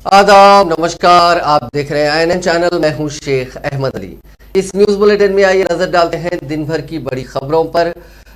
आदाब, नमस्कार। आप देख रहे हैं INN चैनल। मैं हूं शेख अहमद अली। इस न्यूज बुलेटिन में आइए नजर डालते हैं दिन भर की बड़ी खबरों पर।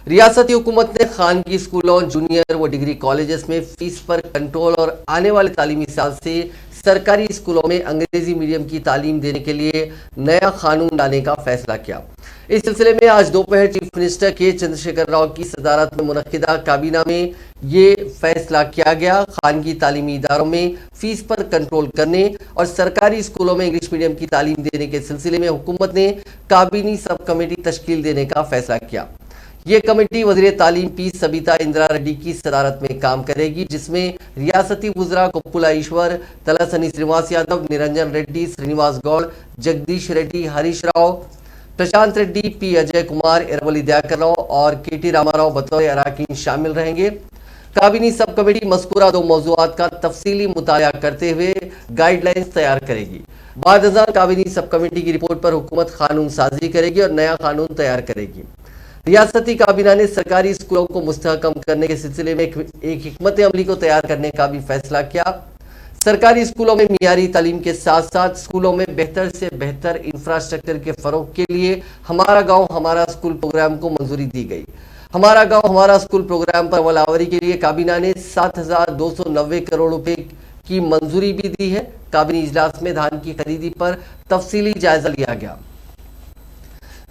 रियासती हुकूमत ने खानगी स्कूलों, जूनियर व डिग्री कॉलेजेस में फीस पर कंट्रोल और आने वाले तालीमी साल से सरकारी स्कूलों में अंग्रेजी मीडियम की तालीम देने के लिए नया कानून लाने का फैसला किया। इस सिलसिले में आज दोपहर चीफ मिनिस्टर के चंद्रशेखर राव की सदारत में मुनक्किदा काबीना में ये फैसला किया गया। खानगी तालीमी इदारों में फीस पर कंट्रोल करने और सरकारी स्कूलों में इंग्लिश मीडियम की तालीम देने के सिलसिले में हुकूमत ने काबीनी सब कमेटी तश्कील देने का फैसला किया। ये कमेटी वज़ीर तालीम पी सबिता इंदिरा रेड्डी की सदारत में काम करेगी, जिसमें रियासती वुज़रा कुप्पुला ईश्वर, तलसानी श्रीनिवास यादव, निरंजन रेड्डी, श्रीनिवास गौड़, जगदीश रेड्डी, हरीश राव, प्रशांत रेड्डी, पी अजय कुमार, एरवली दयाकर राव और केटी रामाराव बतौर अराकीन शामिल रहेंगे। काबीनी सब कमेटी मज़कूरा दो मौज़ूआत का तफसीली मुताया करते हुए गाइडलाइंस तैयार करेगी। बाद अज़ान काबीनी सब कमेटी की रिपोर्ट पर हुकूमत कानून साजी करेगी और नया कानून तैयार करेगी। रियासती काबीना ने सरकारी स्कूलों को मुस्तहकम करने के सिलसिले में एक हिकमत अमली को तैयार करने का भी फैसला किया। सरकारी स्कूलों में मियारी तालीम के साथ साथ स्कूलों में बेहतर से बेहतर इंफ्रास्ट्रक्चर के फरोग के लिए हमारा गांव हमारा स्कूल प्रोग्राम को मंजूरी दी गई। हमारा गांव हमारा स्कूल प्रोग्राम पर अमलावरी के लिए काबीना ने 7,290 करोड़ रुपए की मंजूरी भी दी है। काबीनी इजलास में धान की खरीदी पर तफसीली जायजा लिया गया।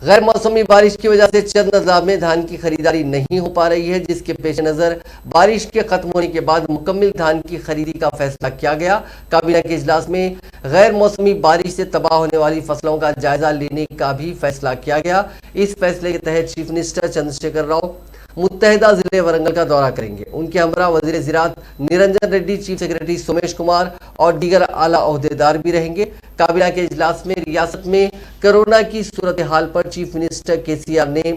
गैर मौसमी बारिश की वजह से चंद अज़ला में धान की खरीदारी नहीं हो पा रही है, जिसके पेश नज़र बारिश के खत्म होने के बाद मुकम्मल धान की खरीदी का फैसला किया गया। काबीना के इजलास में गैर मौसमी बारिश से तबाह होने वाली फसलों का जायजा लेने का भी फैसला किया गया। इस फैसले के तहत चीफ मिनिस्टर चंद्रशेखर राव मुत्तहिदा जिले वरंगल का दौरा करेंगे। उनके हमरा वजीर ज़राअत निरंजन रेड्डी, चीफ सेक्रेटरी सोमेश कुमार और दीगर आला ओहदेदार भी रहेंगे। काबीना के इजलास में रियासत में कोरोना की सूरत हाल पर चीफ मिनिस्टर KCR ने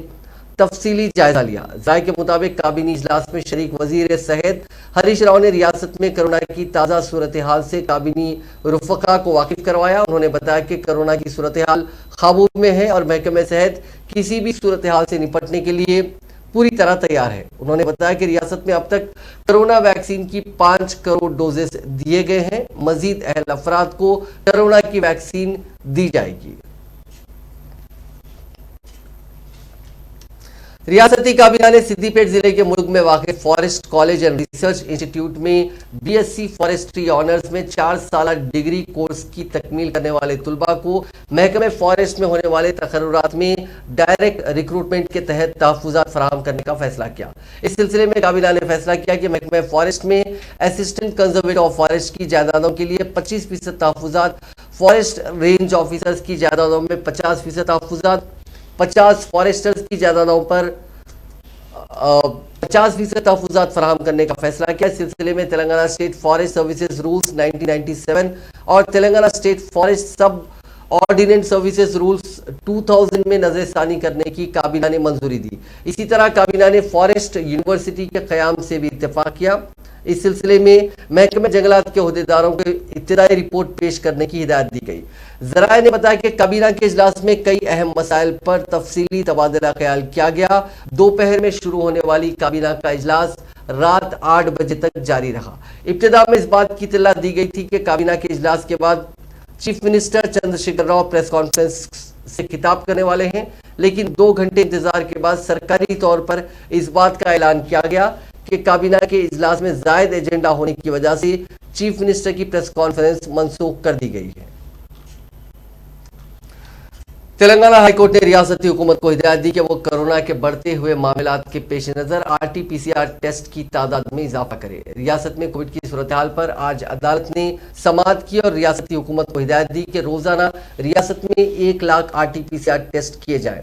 तफसीली जायजा लिया। राय के मुताबिक काबीनी इजलास में शरीक वजीर सेहत हरीश राव ने रियासत में कोरोना की ताज़ा सूरत हाल से काबीनी रुफ़का को वाकिफ करवाया। उन्होंने बताया कि कोरोना की सूरत हाल काबू में है और महकमे सेहत किसी भी सूरत हाल से निपटने के लिए पूरी तरह तैयार है। उन्होंने बताया कि रियासत में अब तक कोरोना वैक्सीन की 5 करोड़ डोजेस दिए गए हैं। मजीद अहल अफराद को कोरोना की वैक्सीन दी जाएगी। रियासती काबीना ने सिद्दीपेट जिले के मुल्क में वाक़ forest college and research institute में BSc फॉरेस्ट्री ऑनर्स में 4 साल डिग्री कोर्स की तकमील करने वाले तुलबा को महकमे फॉरेस्ट में होने वाले तकर्रुरात में डायरेक्ट रिक्रूटमेंट के तहत तहफ़्फ़ुज़ात फराहम करने का फैसला किया। इस सिलसिले में काबीना ने फैसला किया कि महकमे फॉरेस्ट में असिस्टेंट कंजर्वेटर ऑफ फॉरेस्ट की जायदादों के लिए 25% तहफ़्फ़ुज़ात, फॉरेस्ट रेंज ऑफिसर्स की जायदादों में 50% तहफ़्फ़ुज़ात, 50 फॉरेस्टर्स की जायदादों पर 50% तहफ़्फ़ुज़ात फराहम करने का फैसला किया। इस सिलसिले में Telangana state forest services rules 1997 और तेलंगाना स्टेट फॉरेस्ट सब ऑर्डिनेंस सर्विसेज रूल्स 2000 में नज़रसानी करने की काबीना ने मंजूरी दी। इसी तरह काबीना ने फॉरेस्ट यूनिवर्सिटी के क़याम से भी इत्तेफाक किया। इस सिलसिले में महकमे जंगलात के अहदेदारों को इब्तिदाई रिपोर्ट पेश करने की हिदायत दी गई। ज़राए ने बताया कि काबीना के इजलास में कई अहम मसाइल पर तफसीली तबादला ख्याल किया गया। दोपहर में शुरू होने वाली काबीना का इजलास रात 8 बजे तक जारी रहा। इब्तिदा में इस बात की इत्तला दी गई थी कि काबीना के इजलास के बाद chief minister Chandrashekar Rao press conference से खिताब करने वाले हैं, लेकिन 2 घंटे इंतजार के बाद सरकारी तौर पर इस बात का ऐलान किया गया कि काबीना के इजलास में जायद एजेंडा होने की वजह से चीफ मिनिस्टर की प्रेस कॉन्फ्रेंस मनसूख कर दी गई है। तेलंगाना हाईकोर्ट ने रियासती हुकूमत को हिदायत दी कि वो कोरोना के बढ़ते हुए मामलात के पेश नज़र RT-PCR टेस्ट की तादाद में इजाफा करे। रियासत में कोविड की सूरत हाल पर आज अदालत ने समाअत की और रियासती हुकूमत को हिदायत दी कि रोज़ाना रियासत में 1 लाख RT-PCR टेस्ट किए जाएँ।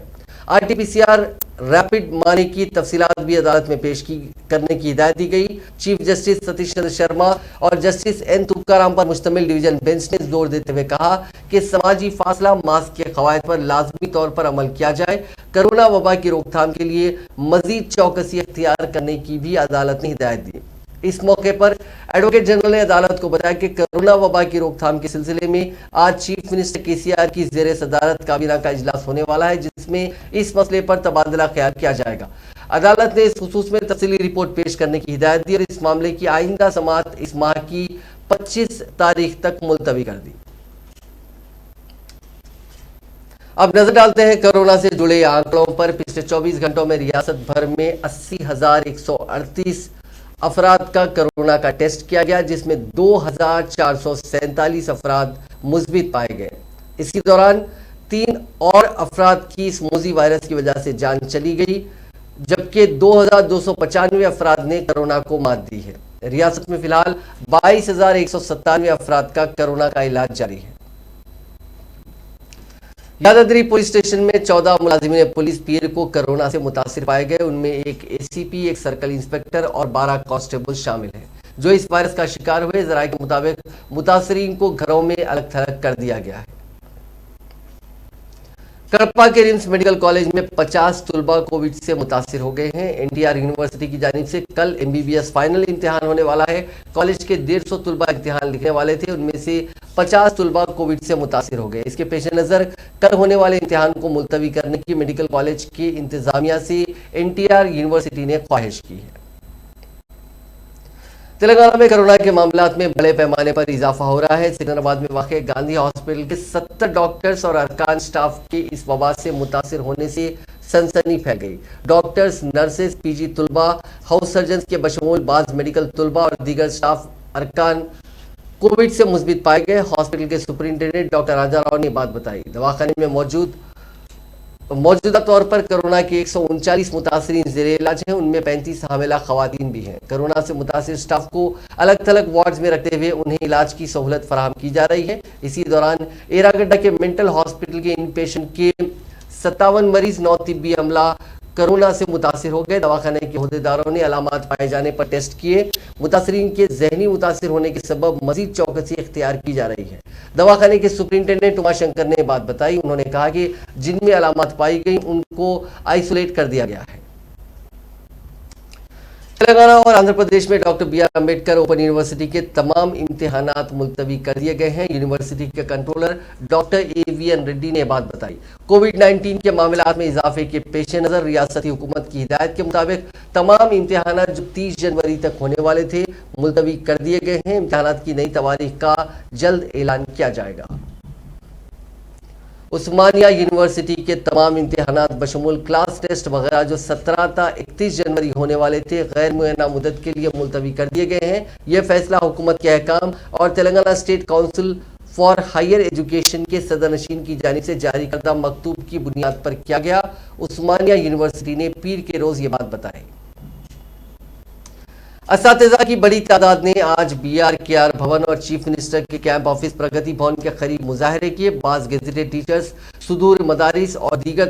RT-PCR रैपिड माने की तफसीलात भी अदालत में पेश करने की हिदायत दी गई। चीफ जस्टिस सतीश चंद्र शर्मा और जस्टिस N तुकाराम पर मुश्तमिल डिवीजन बेंच ने जोर देते हुए कहा कि समाजी फासला, मास्क के कवायद पर लाजमी तौर पर अमल किया जाए। कोरोना वबा की रोकथाम के लिए मजीद चौकसी अख्तियार करने की भी अदालत ने हिदायत दी। इस मौके पर एडवोकेट जनरल ने अदालत को बताया कि कोरोना वबा की रोकथाम के सिलसिले में आज चीफ मिनिस्टर KCR की ज़ेरे सदारत काबीना का इजलास होने वाला है, जिसमें इस मसले पर तबादला ख्याल किया जाएगा। अदालत ने इस खुसूस में तफसीली रिपोर्ट पेश करने की हिदायत दी और इस मामले की आइंदा समाअत इस माह की 25 तारीख तक मुलतवी कर दी। अब नजर डालते हैं कोरोना से जुड़े आंकड़ों पर। पिछले 24 घंटों में रियासत भर में 80,138 अफराद का कोरोना का टेस्ट किया गया, जिसमें 2,447 अफराद मुस्बित पाए गए। इसी दौरान 3 और अफराद की इस मोजी वायरस की वजह से जान चली गई, जबकि 2,295 अफराद ने कोरोना को मात दी है। रियासत में फिलहाल 22,197 अफराद का कोरोना का इलाज जारी है। यादाद्री पुलिस स्टेशन में 14 मुलाजिमीन पुलिस पीर को कोरोना से मुतासिर पाए गए। उनमें एक एसीपी, एक सर्कल इंस्पेक्टर और 12 कांस्टेबल शामिल हैं, जो इस वायरस का शिकार हुए। जराये के मुताबिक मुतासरीन को घरों में अलग थलग कर दिया गया है। कड़पा के रिम्स मेडिकल कॉलेज में 50 तलबा कोविड से मुतासिर हो गए हैं। एनटीआर यूनिवर्सिटी की जानिब से कल एमबीबीएस फाइनल इम्तिहान होने वाला है। कॉलेज के 150 तलबा इम्तिहान लिखने वाले थे, उनमें से 50 तलबा कोविड से मुतासिर हो गए। इसके पेश नज़र कल होने वाले इम्तिहान को मुलतवी करने की मेडिकल कॉलेज की इंतजामिया से एनटीआर यूनिवर्सिटी ने ख्वाहिश की है। तेलंगाना में कोरोना के मामलात में बड़े पैमाने पर इजाफा हो रहा है। सिकंदराबाद में वाक़ गांधी हॉस्पिटल के 70 डॉक्टर्स और अरकान स्टाफ के इस वबा से मुतासिर होने से सनसनी फैल गई। डॉक्टर्स, नर्सेज, पीजी तलबा, हाउस सर्जन के बशमूल बाज़ मेडिकल तलबा और दीगर स्टाफ अरकान कोविड से मुस्बित पाए गए। हॉस्पिटल के सुपरिंटेंडेंट डॉक्टर राजा राव ने बात बताई। दवाखाने में मौजूदा तौर पर कोरोना के 139 मुतासरीन ज़ेरे इलाज हैं, उनमें 35 हामिला खवातीन भी हैं। कोरोना से मुतासिर स्टाफ को अलग थलग वार्ड्स में रखते हुए उन्हें इलाज की सहूलत फराहम की जा रही है। इसी दौरान एरागड्डा के मेंटल हॉस्पिटल के इन पेशेंट के 57 मरीज नौ तिब्बी अमला कोरोना से मुतासिर हो गए। दवाखाने के अहदेदारों ने अलामात पाए जाने पर टेस्ट किए। मुतासरीन के जहनी मुतासिर होने के सबब मजीद चौकसी इख्तियार की जा रही है। दवाखाने के सुपरिंटेंडेंट उमाशंकर ने बात बताई। उन्होंने कहा कि जिनमें अलामात पाई गई उनको आइसोलेट कर दिया गया है। तेलंगाना और आंध्र प्रदेश में doctor B R Ambedkar open university के तमाम इम्तिहानात मुलतवी कर दिए गए हैं। यूनिवर्सिटी के कंट्रोलर डॉक्टर AVN रेड्डी ने बात बताई। कोविड-19 के मामलात में इजाफे के पेश नज़र रियासती हुकूमत की हिदायत के मुताबिक तमाम इम्तिहानात जो 30 जनवरी तक होने वाले थे मुलतवी कर दिए गए हैं। इम्तिहानात की नई तारीख का जल्द ऐलान किया जाएगा। उस्मानिया यूनिवर्सिटी के तमाम इम्तिहानात बशमूल क्लास टेस्ट वगैरह जो 17 था 31 जनवरी होने वाले थे, गैर मुअय्यना मुद्दत के लिए मुलतवी कर दिए गए हैं। यह फैसला हुकूमत के अहकाम और Telangana state council for higher education के सदरनशीन की जानिब से जारी करदा मकतूब की बुनियाद पर किया गया। उस्मानिया यूनिवर्सिटी ने पीर के रोज ये बात बताई। असातिज़ा की बड़ी तादाद ने आज BRKR भवन और चीफ मिनिस्टर के कैंप ऑफिस प्रगति भवन के करीब मुजाहरे किए। बाज़ गेजेटेड टीचर्स सुदूर मदारिस और दीगर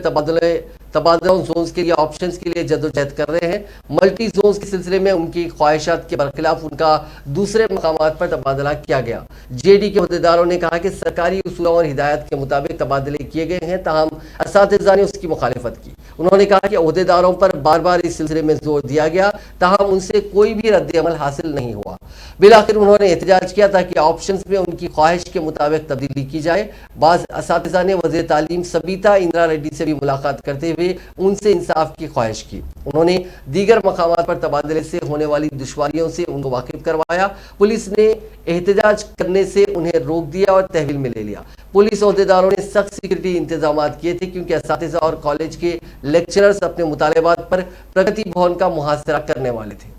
तबादलों जोन्स के लिए ऑप्शंस के लिए जदोजहद कर रहे हैं। मल्टी जोन्स के सिलसिले में उनकी ख्वाहिशात के बरखिलाफ उनका दूसरे मकामात पर तबादला किया गया। JD के अहदेदारों ने कहा कि सरकारी उसूलों और हिदायत के मुताबिक तबादले किए गए हैं, ताहम असातिज़ा ने उसकी मुखालिफत की। उन्होंने कहा कि अहदेदारों पर बार बार इस सिलसिले में जोर दिया गया, ताहम उनसे कोई भी रद्द-ए-अमल हासिल नहीं हुआ। बिलाखिर उन्होंने एहतजाज किया ताकि ऑप्शंस में उनकी ख्वाहिश के मुताबिक तब्दीली की जाए। बाज़ असातिज़ा ने वज़ीर तालीम सबीता इंदिरा रेड्डी से भी मुलाकात करते हुए उनसे इंसाफ की ख्वाहिश की। उन्होंने दीगर मकामात पर तबादले से होने वाली दुश्वारियों से उनको वाकिफ करवाया। पुलिस ने एहतजाज करने से उन्हें रोक दिया और तहवील में ले लिया। पुलिस अहदेदारों ने सख्त सिक्योरिटी इंतजाम किए थे, क्योंकि असातिज़ा और कॉलेज के लेक्चरर्स अपने मुतालबात पर प्रगति भवन का मुहासरा करने वाले थे।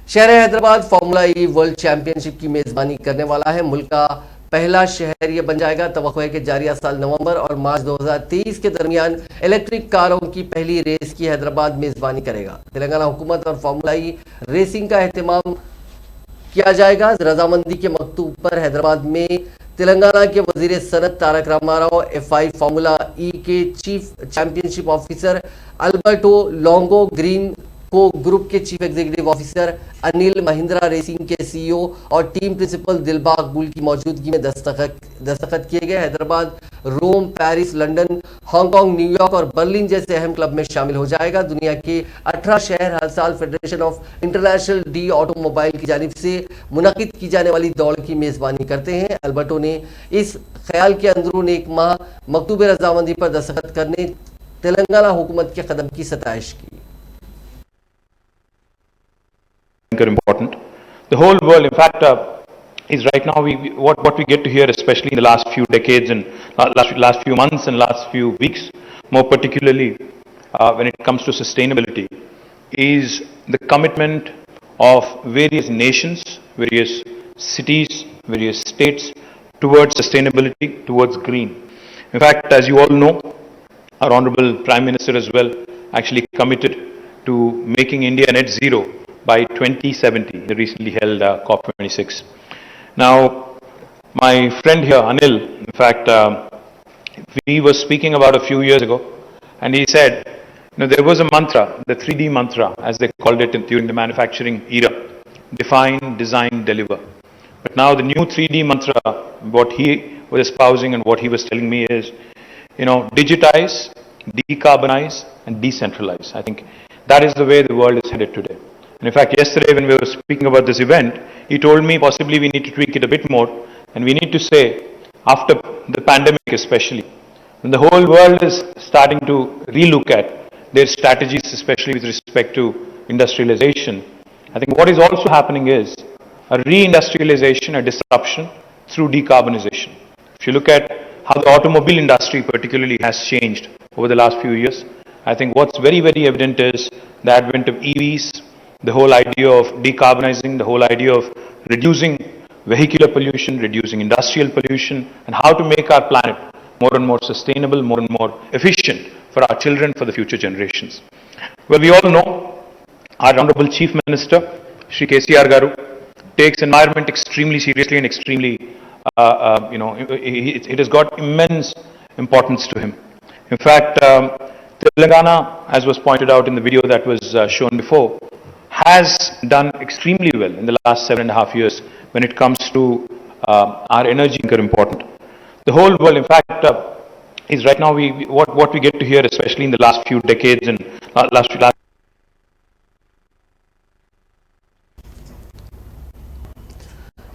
शहर हैदराबाद फार्मूला ई वर्ल्ड चैंपियनशिप की मेजबानी करने वाला है। मुल्क का पहला शहर यह बन जाएगा। तवक्को है कि जारिया साल नवंबर और मार्च 2023 के दरमियान इलेक्ट्रिक कारों की पहली रेस की हैदराबाद मेजबानी करेगा। तेलंगाना हुकूमत और फार्मूला ई रेसिंग का एहतमाम किया जाएगा। रजामंदी के मकतूब पर हैदराबाद में तेलंगाना के वजीर सनत तारक रामाराव, FI फार्मूला ई के चीफ चैंपियनशिप ऑफिसर अल्बर्टो लोंगो ग्रीन को ग्रुप के chief executive officer Anil Mahindra, racing के CEO और टीम प्रिंसिपल दिलबाग बुल की मौजूदगी में दस्तखत किए गए। हैदराबाद रोम, पेरिस, लंदन, हांगकांग, न्यूयॉर्क और बर्लिन जैसे अहम क्लब में शामिल हो जाएगा। दुनिया के 18 शहर हर साल federation of international D automobile की जानिब से मुनक़िद की जाने वाली दौड़ की मेज़बानी करते हैं। अल्बर्टो ने इस ख्याल के अंदरून एक माह मकतूब रजामंदी पर दस्तखत करने तेलंगाना हुकूमत के कदम की सताइश की। Inker important. The whole world, in fact, is right now what we get to hear, especially in the last few decades and last few months and last few weeks, more particularly when it comes to sustainability, is the commitment of various nations, various cities, various states towards sustainability, towards green. In fact, as you all know, our Honorable Prime Minister as well actually committed to making India net zero by 2070, the recently held COP26. Now, my friend here, Anil, in fact, we were speaking about a few years ago, and he said, there was a mantra, the 3D mantra, as they called it during the manufacturing era: define, design, deliver. But now the new 3D mantra, what he was espousing and what he was telling me is, digitize, decarbonize, and decentralize. I think that is the way the world is headed today. And in fact, yesterday when we were speaking about this event, he told me possibly we need to tweak it a bit more, and we need to say, after the pandemic especially, when the whole world is starting to relook at their strategies, especially with respect to industrialization, I think what is also happening is a reindustrialization, a disruption through decarbonization. If you look at how the automobile industry particularly has changed over the last few years, I think what's very, very evident is the advent of EVs, the whole idea of decarbonizing, the whole idea of reducing vehicular pollution, reducing industrial pollution, and how to make our planet more and more sustainable, more and more efficient for our children, for the future generations. Well, we all know our Honorable Chief Minister, Shri KCR Garu, takes environment extremely seriously and extremely, it has got immense importance to him. In fact, Telangana, as was pointed out in the video that was shown before, has done extremely well in the last 7.5 years when it comes to our energy Inker important. The whole world, in fact, is right now what we get to hear, especially in the last few decades and last.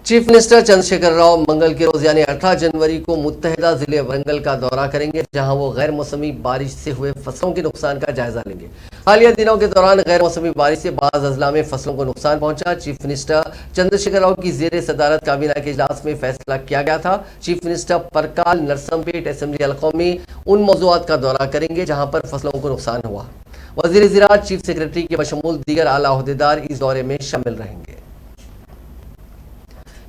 Chief minister Chandrashekar Rao मंगल के रोज यानी 18 जनवरी को मुत्तहिदा जिले वरंगल का दौरा करेंगे, जहां वो गैर मौसमी बारिश से हुए फसलों के नुकसान का जायजा लेंगे। हालिया दिनों के दौरान गैर मौसमी बारिश से बाज़ अजला में फसलों को नुकसान पहुंचा। चीफ मिनिस्टर चंद्रशेखर राव की जेर सदारत काबीना के इजलास में फैसला किया गया था। Chief minister Parkal, Narsampet assembly हलकों में उन मौज़ूआत का दौरा करेंगे जहाँ पर फसलों को नुकसान हुआ। वज़ीर ज़राअत, चीफ सेक्रेटरी के बशमूल दीगर आला ओहदेदार इस दौरे में शामिल रहेंगे।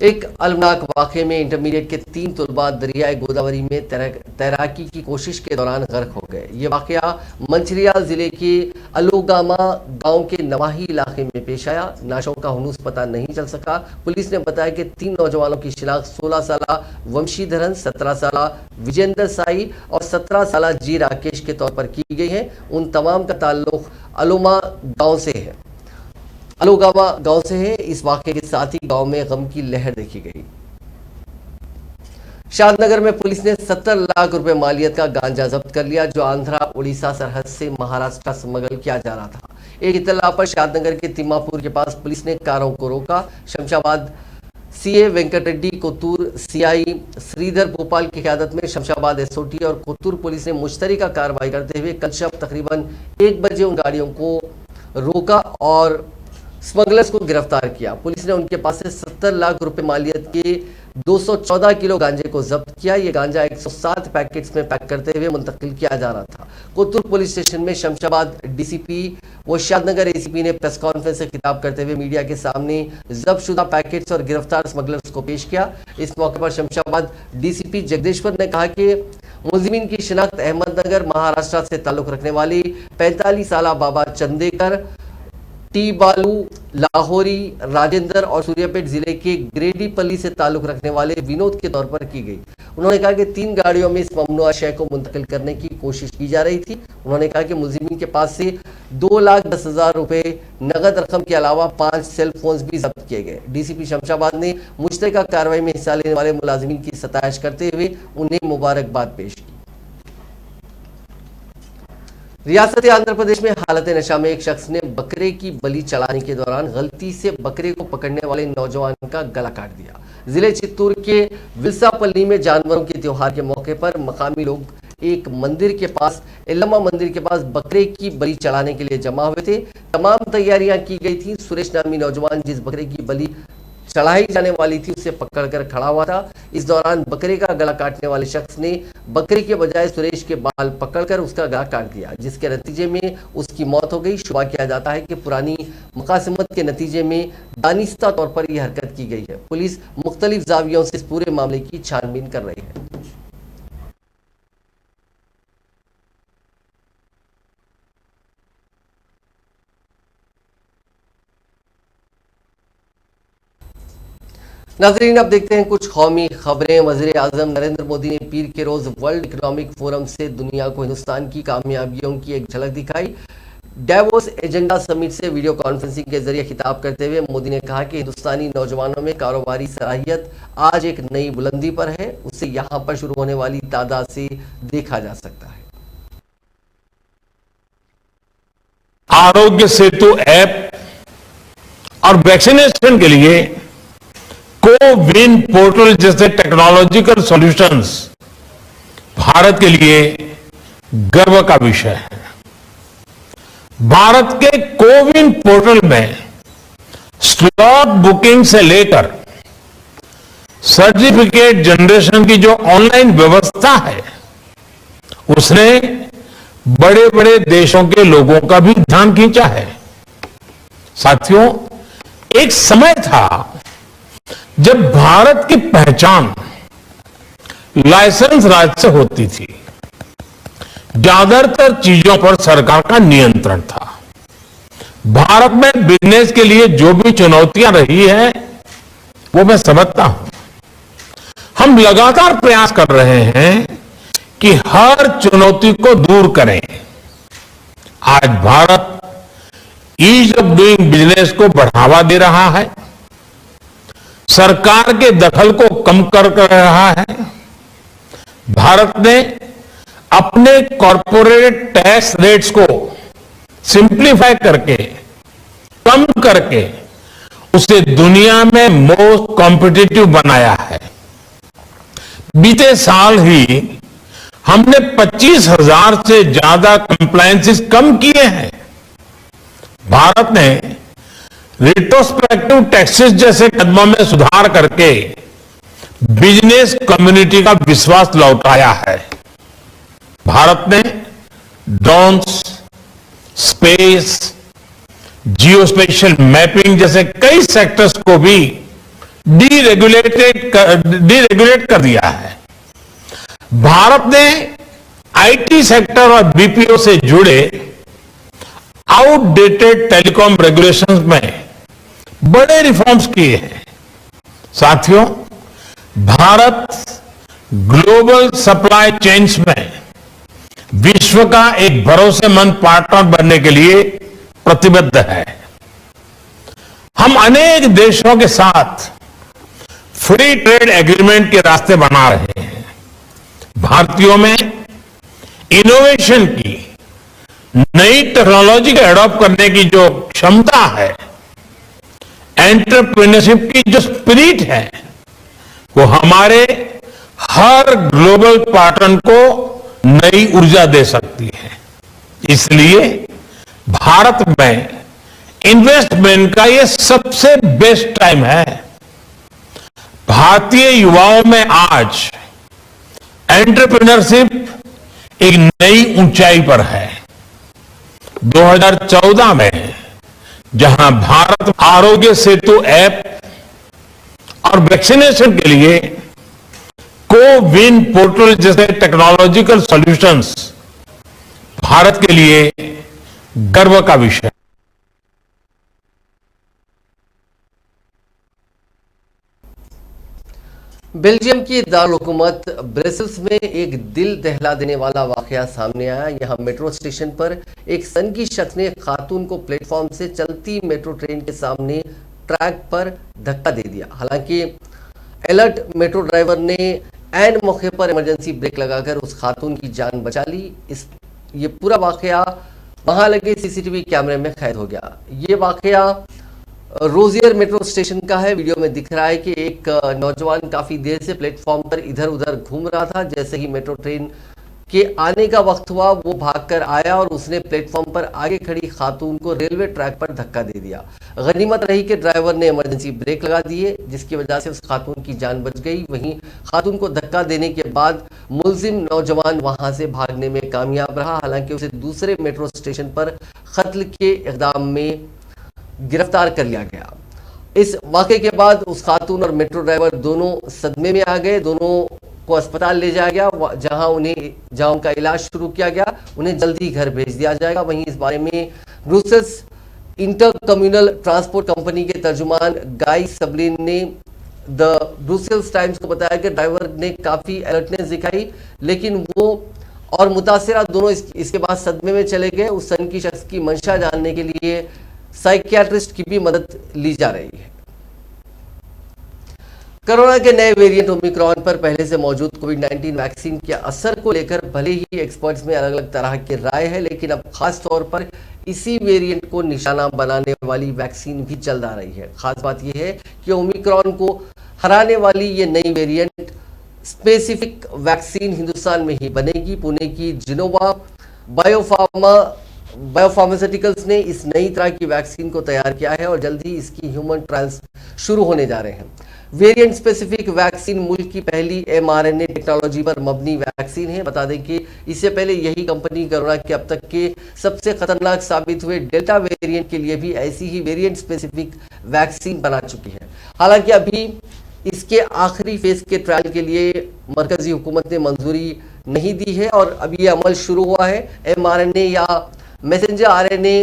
एक अलमनाक वाक़े में इंटरमीडिएट के 3 तलबा दरियाए गोदावरी में तैराकी की कोशिश के दौरान गर्क हो गए। ये वाक़या मंचिरियाल ज़िले के अलुगामा गांव के नवाही इलाके में पेश आया। नाशों का हुनूस पता नहीं चल सका। पुलिस ने बताया कि 3 नौजवानों की शिनाख्त 16 साला वंशीधरन, 17 साला विजेंद्र साई और 17 साला जी राकेश के तौर पर की गई है। उन तमाम का ताल्लुक अलुमा गाँव से है, अलुगामा गांव से है। इस वाक़े के साथ ही गांव में गम की लहर देखी गई। शादनगर में पुलिस ने 70 लाख रुपए मालियत का गांजा जब्त कर लिया, जो आंध्रा उड़ीसा सरहद से महाराष्ट्र स्मगल किया जा रहा था। एक इत्तला पर शादनगर के तिम्मापुर के पास पुलिस ने कारों को रोका। शमशाबाद सीए वेंकट रेड्डी, कोतूर सीआई श्रीधर भोपाल की क़यादत में शमशाबाद एसओटी और कोतूर पुलिस ने मुश्तरका कार्रवाई करते हुए कल शब तकरीबन 1 बजे उन गाड़ियों को रोका और स्मगलर्स को गिरफ्तार किया। पुलिस ने उनके पास से 70 लाख रुपए मालियत के 214 किलो गांजे को जब्त किया। ये गांजा 107 पैकेट्स में पैक करते हुए मुंतकिल किया जा रहा था। कोतूर पुलिस स्टेशन में शमशाबाद डीसीपी व शादनगर एसीपी ने प्रेस कॉन्फ्रेंस से खिताब करते हुए मीडिया के सामने जब्त शुदा पैकेट्स और गिरफ्तार स्मगलर्स को पेश किया। इस मौके पर शमशाबाद डीसीपी जगदेश्वर ने कहा कि मुलजिमीन की शिनाख्त अहमदनगर महाराष्ट्र से ताल्लुक रखने वाली 45 साला बाबा चंदेकर, टी बालू, लाहौरी, राजेंद्र और सूर्यापेट जिले के ग्रेडीपल्ली से ताल्लुक रखने वाले विनोद के तौर पर की गई। उन्होंने कहा कि 3 गाड़ियों में इस ममनुआ शय को मुंतकिल करने की कोशिश की जा रही थी। उन्होंने कहा कि मुलजिमीन के पास से 2,10,000 रुपए नगद रकम के अलावा 5 सेल फोन्स भी जब्त किए गए। डीसीपी शमशाबाद ने मुश्तरका कार्रवाई में हिस्सा लेने वाले मुलाजिमीन की सताइश करते हुए उन्हें मुबारकबाद पेश की। रियासत आंध्र प्रदेश में हालत नशा में एक शख्स ने बकरे की बलि चढ़ाने के दौरान गलती से बकरे को पकड़ने वाले नौजवान का गला काट दिया। जिले चित्तूर के विल्सापल्ली में जानवरों के त्योहार के मौके पर मकामी लोग एक मंदिर के पास, एल्लम्मा मंदिर के पास बकरे की बलि चढ़ाने के लिए जमा हुए थे। तमाम तैयारियां की गई थी। सुरेश नामी नौजवान जिस बकरे की बलि चढ़ाई जाने वाली थी उसे पकड़कर खड़ा हुआ था। इस दौरान बकरे का गला काटने वाले शख्स ने बकरे के बजाय सुरेश के बाल पकड़कर उसका गला काट दिया, जिसके नतीजे में उसकी मौत हो गई। शुबा किया जाता है कि पुरानी मुकासमत के नतीजे में दानिस्ता तौर पर यह हरकत की गई है। पुलिस मुख्तलिफ जावियों से इस पूरे मामले की छानबीन कर रही है। नाजरीन, अब देखते हैं कुछ कौमी खबरें। वज़ीर आज़म नरेंद्र मोदी ने पीर के रोज वर्ल्ड इकोनॉमिक फोरम से दुनिया को हिंदुस्तान की कामयाबियों की एक झलक दिखाई। डेवोस एजेंडा समिट से वीडियो कॉन्फ्रेंसिंग के जरिए खिताब करते हुए मोदी ने कहा कि हिंदुस्तानी नौजवानों में कारोबारी सलाहियत आज एक नई बुलंदी पर है। उसे यहाँ पर शुरू होने वाली तादाद से देखा जा सकता है। आरोग्य सेतु ऐप और वैक्सीनेशन के लिए कोविन पोर्टल जैसे टेक्नोलॉजिकल सॉल्यूशंस भारत के लिए गर्व का विषय है। भारत के कोविन पोर्टल में स्लॉट बुकिंग से लेकर सर्टिफिकेट जनरेशन की जो ऑनलाइन व्यवस्था है, उसने बड़े बड़े देशों के लोगों का भी ध्यान खींचा है। साथियों, एक समय था जब भारत की पहचान लाइसेंस राज से होती थी। ज्यादातर चीजों पर सरकार का नियंत्रण था। भारत में बिजनेस के लिए जो भी चुनौतियां रही है वो मैं समझता हूं। हम लगातार प्रयास कर रहे हैं कि हर चुनौती को दूर करें। आज Bharat ease of doing business को बढ़ावा दे रहा है, सरकार के दखल को कम कर रहा है। भारत ने अपने कॉरपोरेट टैक्स रेट्स को सिंप्लीफाई करके, कम करके उसे दुनिया में मोस्ट कॉम्पिटिटिव बनाया है। बीते साल ही हमने 25,000 से ज्यादा कंप्लायंसेस कम किए हैं। भारत ने रिट्रोस्पेक्टिव टैक्सेस जैसे कदमों में सुधार करके बिजनेस कम्युनिटी का विश्वास लौटाया है। भारत ने ड्रोन्स, स्पेस, जियोस्पेशियल मैपिंग जैसे कई सेक्टर्स को भी डीरेगुलेट कर दिया है। भारत ने आईटी सेक्टर और बीपीओ से जुड़े आउटडेटेड टेलीकॉम रेगुलेशंस में बड़े रिफॉर्म्स किए हैं। साथियों, भारत ग्लोबल सप्लाई चेन्स में विश्व का एक भरोसेमंद पार्टनर बनने के लिए प्रतिबद्ध है। हम अनेक देशों के साथ फ्री ट्रेड एग्रीमेंट के रास्ते बना रहे हैं। भारतीयों में इनोवेशन की, नई टेक्नोलॉजी को एडॉप्ट करने की जो क्षमता है, एंटरप्रेन्योरशिप की जो स्पिरिट है, वो हमारे हर ग्लोबल पार्टनर को नई ऊर्जा दे सकती है। इसलिए भारत में इन्वेस्टमेंट का ये सबसे बेस्ट टाइम है। भारतीय युवाओं में आज एंटरप्रेन्योरशिप एक नई ऊंचाई पर है। 2014 में जहां भारत आरोग्य सेतु ऐप और वैक्सीनेशन के लिए कोविन पोर्टल जैसे टेक्नोलॉजिकल सॉल्यूशंस भारत के लिए गर्व का विषय। बेल्जियम की दारुल-हुकूमत ब्रसेल्स में एक दिल दहला देने वाला वाकया सामने आया। यहां मेट्रो स्टेशन पर एक सनकी शख्स ने खातून को प्लेटफॉर्म से चलती मेट्रो ट्रेन के सामने ट्रैक पर धक्का दे दिया। हालांकि अलर्ट मेट्रो ड्राइवर ने ऐन मौके पर इमरजेंसी ब्रेक लगाकर उस खातून की जान बचा ली। ये पूरा वाकया वहां लगे सीसीटीवी कैमरे में कैद हो गया। ये वाकया रोजियर मेट्रो स्टेशन का है। वीडियो में दिख रहा है कि एक नौजवान काफी देर से प्लेटफॉर्म पर इधर उधर घूम रहा था। जैसे ही मेट्रो ट्रेन के आने का वक्त हुआ वो भागकर आया और उसने प्लेटफॉर्म पर आगे खड़ी खातून को रेलवे ट्रैक पर धक्का दे दिया। गनीमत रही कि ड्राइवर ने इमरजेंसी ब्रेक लगा दिए, जिसकी वजह से उस खातून की जान बच गई। वहीं खातून को धक्का देने के बाद मुलजिम नौजवान वहां से भागने में कामयाब रहा। हालांकि उसे दूसरे मेट्रो स्टेशन पर कत्ल के इक़दाम में गिरफ्तार कर लिया गया। इस वाक़े के बाद उस खातून और मेट्रो ड्राइवर दोनों सदमे में आ गए। दोनों को अस्पताल ले जाया गया, जहां उनका इलाज शुरू किया गया। उन्हें जल्दी घर भेज दिया जाएगा। वहीं इस बारे में Brussels inter communal transport company के तर्जुमान गाई सबलिन ने द ब्रुसेल्स टाइम्स को बताया कि ड्राइवर ने काफ़ी अलर्टनेस दिखाई, लेकिन वो और मुतासिरा दोनों इसके बाद सदमे में चले गए। उस सनकी शख्स की मंशा जानने के लिए साइकियाट्रिस्ट की भी मदद ली जा रही है। कोरोना के नए वेरिएंट ओमिक्रॉन पर पहले से मौजूद कोविड-19 वैक्सीन के असर को लेकर भले ही एक्सपर्ट्स में अलग अलग तरह की राय है, लेकिन अब खास तौर पर इसी वेरिएंट को निशाना बनाने वाली वैक्सीन भी जल्द आ रही है। खास बात यह है कि ओमिक्रॉन को हराने वाली ये नई वेरिएंट स्पेसिफिक वैक्सीन हिंदुस्तान में ही बनेगी। पुणे की जिनोवा बायोफार्मास्यूटिकल्स ने इस नई तरह की वैक्सीन को तैयार किया है और जल्द ही इसकी ह्यूमन ट्रायल्स शुरू होने जा रहे हैं। वेरिएंट स्पेसिफिक वैक्सीन मुल्क की पहली mRNA टेक्नोलॉजी पर मबनी वैक्सीन है। बता दें कि इससे पहले यही कंपनी कोरोना के अब तक के सबसे खतरनाक साबित हुए डेल्टा वेरिएंट के लिए भी ऐसी ही वेरिएंट स्पेसिफिक वैक्सीन बना चुकी है। हालांकि अभी इसके आखिरी फेज के ट्रायल के लिए मरकजी हुकूमत ने मंजूरी नहीं दी है और अभी ये अमल शुरू हुआ है। mRNA या मैसेंजर RNA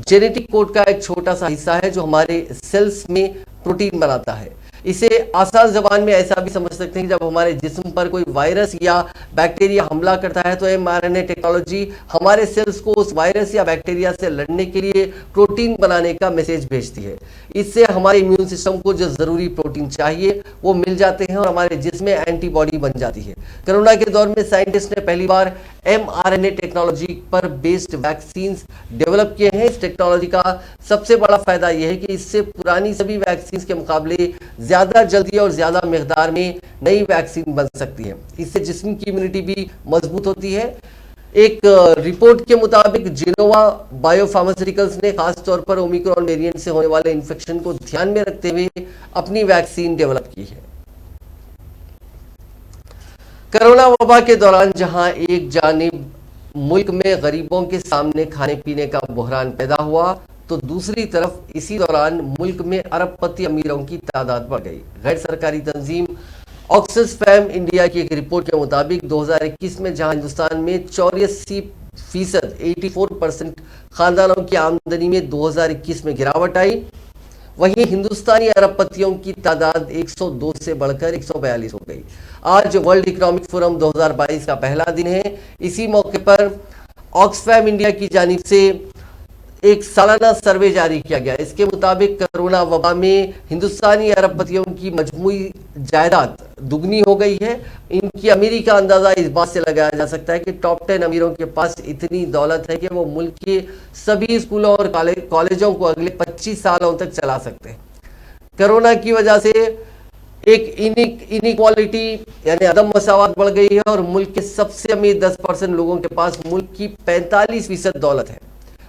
जेनेटिक कोड का एक छोटा सा हिस्सा है जो हमारे सेल्स में प्रोटीन बनाता है। इसे आसान जबान में ऐसा भी समझ सकते हैं कि जब हमारे जिस्म पर कोई वायरस या बैक्टीरिया हमला करता है तो mRNA टेक्नोलॉजी हमारे सेल्स को उस वायरस या बैक्टीरिया से लड़ने के लिए प्रोटीन बनाने का मैसेज भेजती है। इससे हमारे इम्यून सिस्टम को जो जरूरी प्रोटीन चाहिए वो मिल जाते हैं और हमारे जिस्म में एंटीबॉडी बन जाती है। कोरोना के दौर में साइंटिस्ट ने पहली बार mRNA टेक्नोलॉजी पर बेस्ड वैक्सीन डेवलप किए हैं। इस टेक्नोलॉजी का सबसे बड़ा फायदा यह है कि इससे पुरानी सभी वैक्सीन के मुकाबले ज्यादा जल्दी और ज्यादा मिकदार में नई वैक्सीन बन सकती है। इससे जिस्म की इम्यूनिटी भी मजबूत होती है। एक रिपोर्ट के मुताबिक जिनोवा बायोफार्मास्यूटिकल्स ने खास तौर पर ओमिक्रॉन वेरिएंट से होने वाले इन्फेक्शन को ध्यान में रखते हुए अपनी वैक्सीन डेवलप की है। कोरोना वबा के दौरान जहां एक जानिब मुल्क में गरीबों के सामने खाने पीने का बहरान पैदा हुआ, तो दूसरी तरफ इसी दौरान मुल्क में अरबपति अमीरों की तादाद बढ़ गई। गैर सरकारी तंजीम ऑक्सफैम इंडिया की एक रिपोर्ट के मुताबिक 2021 में जहां हिंदुस्तान में 84% 84% खानदानों की आमदनी में 2021 में गिरावट आई, वहीं हिंदुस्तानी अरबपतियों की तादाद 102 से बढ़कर 142 हो गई। आज वर्ल्ड इकोनॉमिक फोरम 2022 का पहला दिन है। इसी मौके पर ऑक्सफैम इंडिया की जानिब से एक सालाना सर्वे जारी किया गया। इसके मुताबिक कोरोना वबा में हिंदुस्तानी अरबपतियों की मजमूई जायदाद दुगनी हो गई है। इनकी अमीरी का अंदाजा इस बात से लगाया जा सकता है कि टॉप 10 अमीरों के पास इतनी दौलत है कि वो मुल्क के सभी स्कूलों और कॉलेजों को अगले 25 सालों तक चला सकते हैं। कोरोना की वजह से एक इनइक्वालिटी यानी अदम मसावत बढ़ गई है और मुल्क के सबसे अमीर 10% लोगों के पास मुल्क की 45% दौलत है,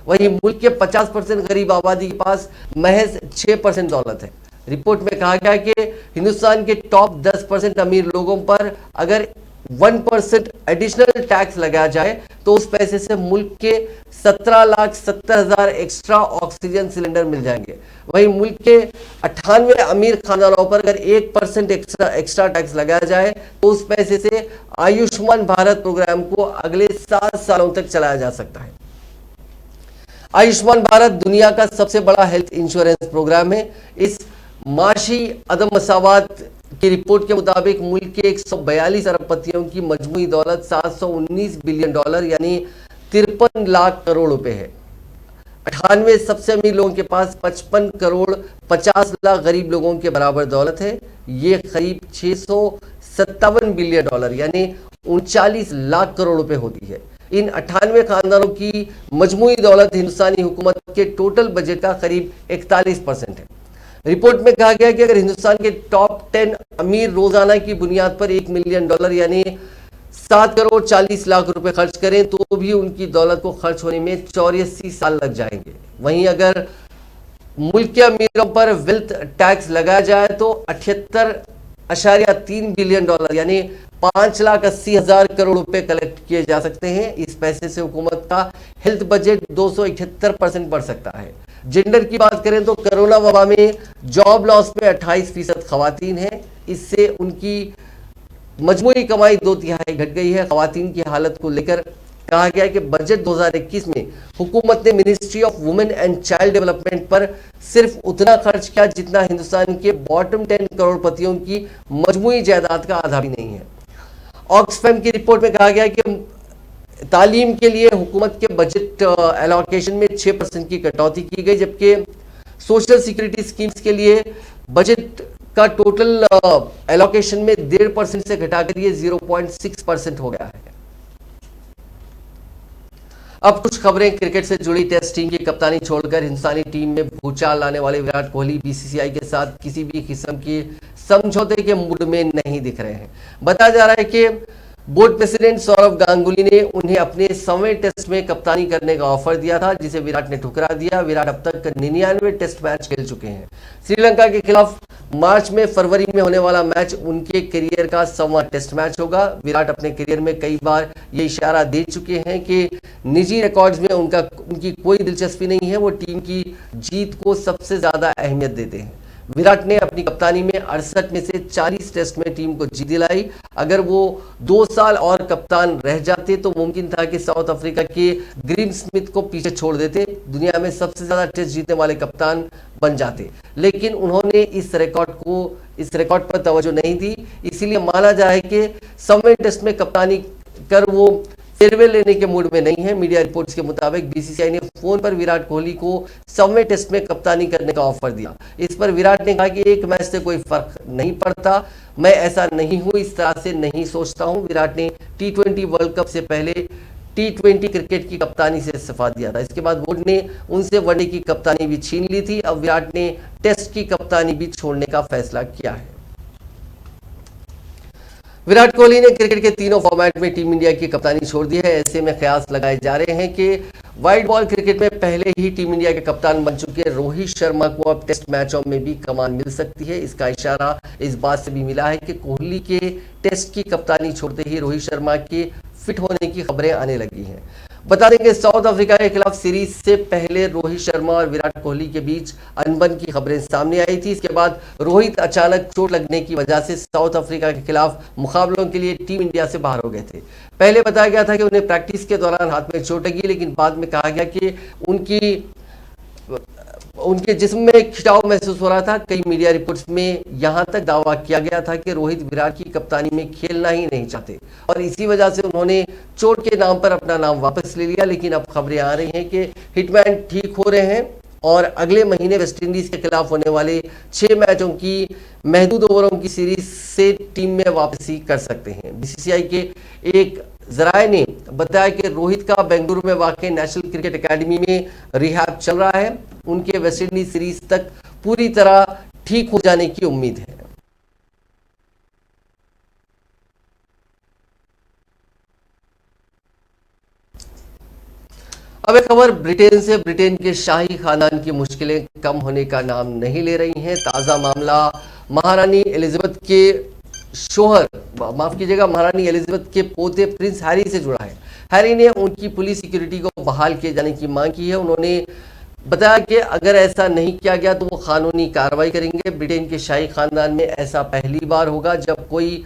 वहीं मुल्क के 50% गरीब आबादी के पास महज 6% दौलत है। रिपोर्ट में कहा गया कि हिंदुस्तान के टॉप 10% अमीर लोगों पर अगर 1% एडिशनल टैक्स लगाया जाए तो उस पैसे से मुल्क के 17,70,000 एक्स्ट्रा ऑक्सीजन सिलेंडर मिल जाएंगे। वहीं मुल्क के 98 अमीर खानदानों पर अगर 1% एक्स्ट्रा टैक्स लगाया जाए तो उस पैसे से आयुष्मान भारत प्रोग्राम को अगले 7 सालों तक चलाया जा सकता है। आयुष्मान भारत दुनिया का सबसे बड़ा हेल्थ इंश्योरेंस प्रोग्राम है। इस माशी अदम मसावत की रिपोर्ट के मुताबिक मुल्क के 142 अरबपतियों की मजमूई दौलत 719 बिलियन डॉलर यानी 53 लाख करोड़ रुपए है। 98 सबसे अमीर लोगों के पास 55 करोड़ 50 लाख गरीब लोगों के बराबर दौलत है। ये करीब 657 बिलियन डॉलर यानी 39 लाख करोड़ रुपए होती है। इन 98 खानदानों की मजमूई दौलत हिंदुस्तानी हुकूमत के टोटल बजट का करीब 41% है। रिपोर्ट में कहा गया कि अगर हिंदुस्तान के टॉप 10 अमीर रोजाना की बुनियाद पर $1 मिलियन यानी 7 करोड़ 40 लाख रुपए खर्च करें तो भी उनकी दौलत को खर्च होने में 84 साल लग जाएंगे। वहीं अगर मुल्क के अमीरों पर वेल्थ टैक्स लगाया जाए तो 78.3 बिलियन डॉलर यानी 5,80,000 करोड़ रुपए कलेक्ट किए जा सकते हैं। इस पैसे से हुकूमत का हेल्थ बजट 271% बढ़ सकता है। जेंडर की बात करें तो कोरोना वबा में जॉब लॉस में 28% खवातीन हैं। इससे उनकी मजमूई कमाई 2/3 घट गई है। खवातीन की हालत को लेकर कहा गया है कि बजट 2021 में हुकूमत ने ministry of women and child development पर सिर्फ उतना खर्च किया जितना हिंदुस्तान के बॉटम 10 करोड़पतियों की मजमूई जायदाद का आधा भी नहीं है। ऑक्सफैम की रिपोर्ट में कहा गया है कि तालीम के लिए हुकूमत के बजट एलोकेशन में 6% की कटौती की गई, जबकि सोशल सिक्योरिटी स्कीम्स के लिए बजट का टोटल एलोकेशन में 1.5% से घटाकर ये 0.6% हो गया है। अब कुछ खबरें क्रिकेट से जुड़ी। टेस्ट टीम की कप्तानी छोड़कर हिंदुस्तानी टीम में भूचाल लाने वाले विराट कोहली बीसीसीआई के साथ किसी भी किस्म की समझौते के मूड में नहीं दिख रहे हैं। बताया जा रहा है कि बोर्ड प्रेसिडेंट सौरव गांगुली ने उन्हें अपने 100वें टेस्ट में कप्तानी करने का ऑफर दिया था, जिसे विराट ने ठुकरा दिया। विराट अब तक 99 टेस्ट मैच खेल चुके हैं। श्रीलंका के खिलाफ मार्च में फरवरी में होने वाला मैच उनके करियर का 100वां टेस्ट मैच होगा। विराट अपने करियर में कई बार ये इशारा दे चुके हैं कि निजी रिकॉर्ड्स में उनकी कोई दिलचस्पी नहीं है। वो टीम की जीत को सबसे ज्यादा अहमियत देते हैं। विराट ने अपनी कप्तानी में 68 में से 40 टेस्ट में टीम को जीत दिलाई। अगर वो 2 साल और कप्तान रह जाते तो मुमकिन था कि साउथ अफ्रीका के ग्रीम स्मिथ को पीछे छोड़ देते, दुनिया में सबसे ज्यादा टेस्ट जीतने वाले कप्तान बन जाते। लेकिन उन्होंने इस रिकॉर्ड पर तवज्जो नहीं दी। इसीलिए माना जाए कि 100वें टेस्ट में कप्तानी कर वो फेयरवेल लेने के मूड में नहीं है। मीडिया रिपोर्ट्स के मुताबिक बीसीसीआई ने फोन पर विराट कोहली को 100वें टेस्ट में कप्तानी करने का ऑफर दिया। इस पर विराट ने कहा कि एक मैच से कोई फर्क नहीं पड़ता, मैं ऐसा नहीं हूं, इस तरह से नहीं सोचता हूं। विराट ने T20 वर्ल्ड कप से पहले T20 क्रिकेट की कप्तानी से इस्तीफा दिया था। इसके बाद बोर्ड ने उनसे वनडे की कप्तानी भी छीन ली थी। अब विराट ने टेस्ट की कप्तानी भी छोड़ने का फैसला किया है। विराट कोहली ने क्रिकेट के तीनों फॉर्मेट में टीम इंडिया की कप्तानी छोड़ दी है। ऐसे में ख्यास लगाए जा रहे हैं कि वाइट बॉल क्रिकेट में पहले ही टीम इंडिया के कप्तान बन चुके रोहित शर्मा को अब टेस्ट मैचों में भी कमान मिल सकती है। इसका इशारा इस बात से भी मिला है कि कोहली के टेस्ट की कप्तानी छोड़ते ही रोहित शर्मा के फिट होने की खबरें आने लगी हैं। बता दें कि साउथ अफ्रीका के खिलाफ सीरीज से पहले रोहित शर्मा और विराट कोहली के बीच अनबन की खबरें सामने आई थी। इसके बाद रोहित अचानक चोट लगने की वजह से साउथ अफ्रीका के खिलाफ मुकाबलों के लिए टीम इंडिया से बाहर हो गए थे। पहले बताया गया था कि उन्हें प्रैक्टिस के दौरान हाथ में चोट लगी, लेकिन बाद में कहा गया कि उनके जिस्म में खिंचाव महसूस हो रहा था। कई मीडिया रिपोर्ट्स में यहां तक दावा किया गया था कि रोहित विराट की कप्तानी में खेलना ही नहीं चाहते और इसी वजह से उन्होंने चोट के नाम पर अपना नाम वापस ले लिया। लेकिन अब खबरें आ रही हैं कि हिटमैन ठीक हो रहे हैं और अगले महीने वेस्टइंडीज के खिलाफ होने वाले 6 मैचों की महदूद ओवरों की सीरीज से टीम में वापसी कर सकते हैं। बीसीसीआई के एक जराये ने बताया कि रोहित का बेंगलुरु में वाक़ई नेशनल क्रिकेट एकेडमी में रिहैब चल रहा है। उनके वेस्टइंडीज सीरीज तक पूरी तरह ठीक हो जाने की उम्मीद है। अब एक खबर ब्रिटेन से। ब्रिटेन के शाही खानदान की मुश्किलें कम होने का नाम नहीं ले रही हैं। ताज़ा मामला महारानी एलिजाबेथ के शोहर महारानी एलिजाबेथ के पोते प्रिंस हैरी से जुड़ा है। हैरी ने उनकी पुलिस सिक्योरिटी को बहाल किए जाने की मांग की है। उन्होंने बताया कि अगर ऐसा नहीं किया गया तो वो कानूनी कार्रवाई करेंगे। ब्रिटेन के शाही खानदान में ऐसा पहली बार होगा जब कोई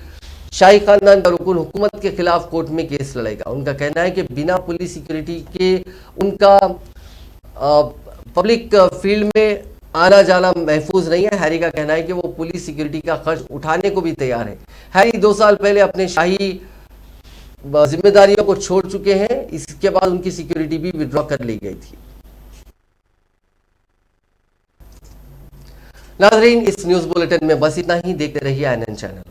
शाही खानदान का रुकन हुकूमत के खिलाफ कोर्ट में केस लड़ेगा। उनका कहना है कि बिना पुलिस सिक्योरिटी के उनका पब्लिक फील्ड में आना जाना महफूज नहीं है। हैरी का कहना है कि वो पुलिस सिक्योरिटी का खर्च उठाने को भी तैयार है। हैरी 2 साल पहले अपने शाही जिम्मेदारियों को छोड़ चुके हैं। इसके बाद उनकी सिक्योरिटी भी विड्रॉ कर ली गई थी। नाज़रीन, इस न्यूज बुलेटिन में बस इतना ही। देखते रहिए INN चैनल।